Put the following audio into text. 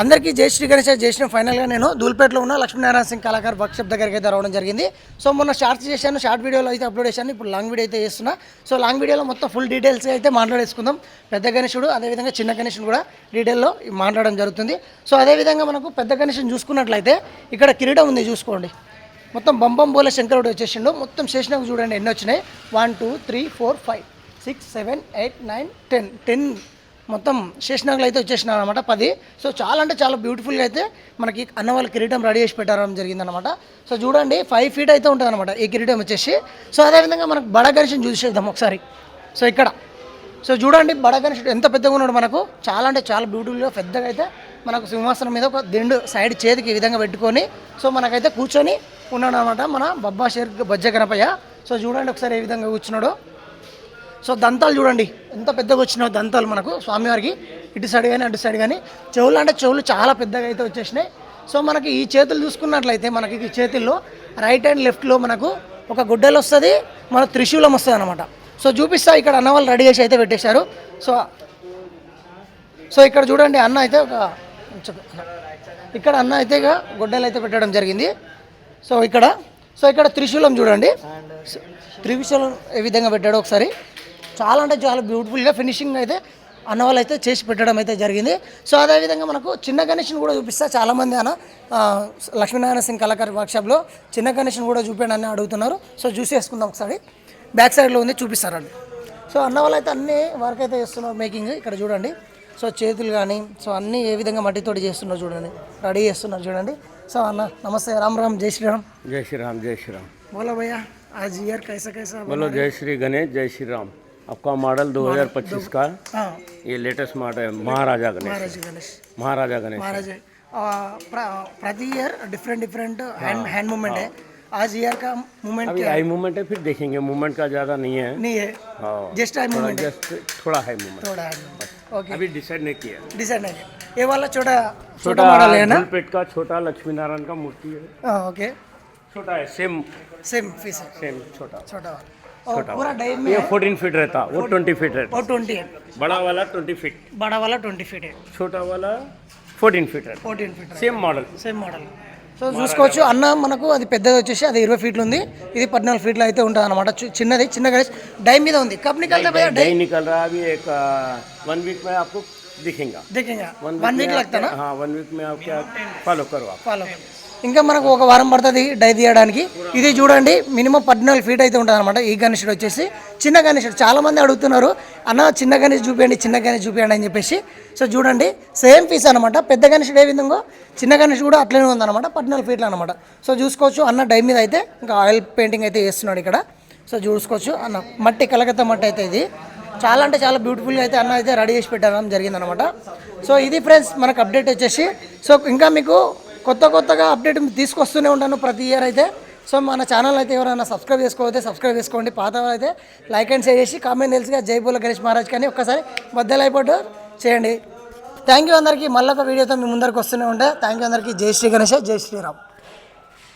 అందరికీ జై శ్రీ గణేష్. చేసిన ఫైనల్గా నేను దూల్పేటలో ఉన్న లక్ష్మీనారాయణ సింగ్ కళాకార్ వర్క్షాప్ దగ్గరికి అయితే రావడం జరిగింది. సో మొన్న షార్ట్స్ చేశాను, షార్ట్ వీడియోలో అయితే అప్లోడ్ చేశాను. ఇప్పుడు లాంగ్ వీడియో అయితే చేస్తున్నా. సో లాంగ్ వీడియోలో మొత్తం ఫుల్ డీటెయిల్స్ అయితే మాట్లాడేసుకుందాం. పెద్ద గణేశుడు అదేవిధంగా చిన్న గణేశుడు కూడా డీటెయిల్లో మాట్లాడడం జరుగుతుంది. సో అదేవిధంగా మనకు పెద్ద గణేశుని చూసుకున్నట్లయితే ఇక్కడ కిరీటం ఉంది చూసుకోండి. మొత్తం బంబం బోల శంకరుడు వచ్చేసిండు. మొత్తం చేసినాక చూడండి ఎన్ని వచ్చినాయి. 1 2 3 4 5 6 7 8 9 10 మొత్తం శేషనాగులు అయితే వచ్చేసినారు అనమాట 10. సో చాలా అంటే చాలా బ్యూటిఫుల్గా అయితే మనకి అన్న వాళ్ళ కిరీటం రెడీ చేసి పెట్టడం జరిగిందనమాట. సో చూడండి 5 ఫీట్ అయితే ఉంటుంది అనమాట ఈ కిరీటం వచ్చేసి. సో అదేవిధంగా మనకు బడ గణేశుని చూసేద్దాం ఒకసారి. సో ఇక్కడ సో చూడండి బడ గణేశుడు ఎంత పెద్దగా ఉన్నాడు మనకు. చాలా అంటే చాలా బ్యూటిఫుల్గా పెద్దగా అయితే మనకు సింహాసనం మీద ఒక దిండు సైడ్ చేతికి ఈ విధంగా పెట్టుకొని సో మనకైతే కూర్చొని ఉన్నాడు అనమాట మన బబ్బా షేర్ బజ్జ గణపయ్య. సో చూడండి ఒకసారి ఏ విధంగా కూర్చున్నాడో. సో దంతాలు చూడండి ఎంత పెద్దగా వచ్చినాయి దంతాలు మనకు స్వామివారికి. ఇటు సైడ్ కానీ అటు సైడ్ కానీ చెవులు అంటే చెవులు చాలా పెద్దగా అయితే వచ్చేసినాయి. సో మనకి ఈ చేతులు చూసుకున్నట్లయితే మనకి ఈ చేతుల్లో రైట్ అండ్ లెఫ్ట్లో మనకు ఒక గుడ్డలు వస్తుంది, మన త్రిశూలం వస్తుంది అనమాట. సో చూపిస్తా ఇక్కడ అన్న వాళ్ళు రెడీ చేసి అయితే పెట్టేశారు. సో ఇక్కడ చూడండి అన్న అయితే ఇక్కడ అన్న అయితే ఇక గుడ్డలు అయితే పెట్టడం జరిగింది. సో ఇక్కడ త్రిశూలం చూడండి, త్రిశూలం ఏ విధంగా పెట్టాడో ఒకసారి. చాలా అంటే చాలా బ్యూటిఫుల్గా ఫినిషింగ్ అయితే అన్నవాళ్ళు అయితే చేసి పెట్టడం అయితే జరిగింది. సో అదేవిధంగా మనకు చిన్న గణేష్ని కూడా చూపిస్తా. చాలామంది అన్న లక్ష్మీనారాయణ సింగ్ కళాకార్ వర్క్షాప్లో చిన్న గణేష్ని కూడా చూపించండి అని అడుగుతున్నారు. సో చూసేసుకుందాం ఒకసారి. బ్యాక్ సైడ్లో ఉంది చూపిస్తారండి. సో అన్న వాళ్ళు అయితే అన్ని వర్క్ అయితే చేస్తున్నారు మేకింగ్. ఇక్కడ చూడండి సో చేతులు కానీ సో అన్నీ ఏ విధంగా మట్టితోటి చేస్తున్నారు చూడండి, రెడీ చేస్తున్నారు చూడండి. సో అన్న నమస్తే, రామ్ రామ్, జై శ్రీరామ్. जय श्री राम, जय श्री राम. बोलो भैया आज ईयर कैसा कैसा बोलो जय श्री गणेश, जय श्री राम. आपका मॉडल 2025 का ये लेटेस्ट मॉडल है महाराजा गणेश. महाराजा गणेश प्रति ईयर डिफरेंट हैंड मूवमेंट है. आज ईयर का मूवमेंट अभी आई मूवमेंट है, फिर देखेंगे. मूवमेंट का ज़्यादा नहीं है. जस्ट आई मूवमेंट, थोड़ा है मूवमेंट. ओके, अभी डिसाइड नहीं किया. ये वाला छोटा मॉडल है ना. पेट का छोटा लक्ष्मी नारायण का मूर्ति है. ओके, छोटा है, सेम पीस है, सेम छोटा और पूरा डाइव में ये 14 फीट रहता, वो 20 फीट रहता. और 20 है. बड़ा वाला 20 फीट, बड़ा वाला 20 फीट है, छोटा वाला 14 फीट रहता. 14 फीट సేమ్ మోడల్. సో చూసుకోవచ్చు అన్న మనకు అది పెద్దది వచ్చేసి అది 20 ఫీట్లు ఉంది, ఇది 14 ఫీట్లు అయితే ఉంటుంది అనమాట. చిన్న గణేష్ డై మీద ఉంది. కब निकलता भैया डाई निकल रहा है अभी. एक 1 वीक में आपको दिखेगा. 1 वीक लगता ना. हाँ 1 वीक में आप क्या फॉलो करो आप. ఇంకా మనకు ఒక వారం పడుతుంది డై తీయడానికి. ఇది చూడండి మినిమం 14 ఫీట్ అయితే ఉంటుంది అనమాట ఈ గణేశుడు వచ్చేసి. చిన్న గణేశుడు చాలామంది అడుగుతున్నారు అన్న చిన్న గణేష్ చూపించండి అని చెప్పేసి. సో చూడండి సేమ్ పీస్ అనమాట. పెద్ద గణేశుడు ఏ విధంగా చిన్న గణేష్ కూడా అట్లనే ఉందన్నమాట, 14 ఫీట్లు అనమాట. సో చూసుకోవచ్చు అన్న డై మీద అయితే ఇంకా ఆయిల్ పెయింటింగ్ అయితే చేస్తున్నాడు ఇక్కడ. సో చూసుకోవచ్చు అన్న మట్టి కలకత్తా మట్టి అయితే ఇది చాలా అంటే చాలా బ్యూటిఫుల్గా అయితే అన్న అయితే రెడీ చేసి పెట్టడం జరిగిందనమాట. సో ఇది ఫ్రెండ్స్ మనకు అప్డేట్ వచ్చేసి. సో ఇంకా మీకు కొత్తగా అప్డేట్ తీసుకొస్తూనే ఉంటాను ప్రతి ఇయర్ అయితే. సో మన ఛానల్ అయితే ఎవరైనా సబ్స్క్రైబ్ చేసుకోకపోతే సబ్స్క్రైబ్ చేసుకోండి. పాత అయితే లైక్ అండ్ షేర్ చేసి కామెంట్ తెలుసుగా జై బోలో గణేష్ మహారాజ్ కానీ ఒక్కసారి బద్దలు అయిపోతూ చేయండి. థ్యాంక్ యూ అందరికీ. మళ్ళొక వీడియోతో మీ ముందరికి వస్తూనే ఉంటాయి. థ్యాంక్ యూ అందరికీ. జై శ్రీ గణేష్, జై శ్రీరామ్.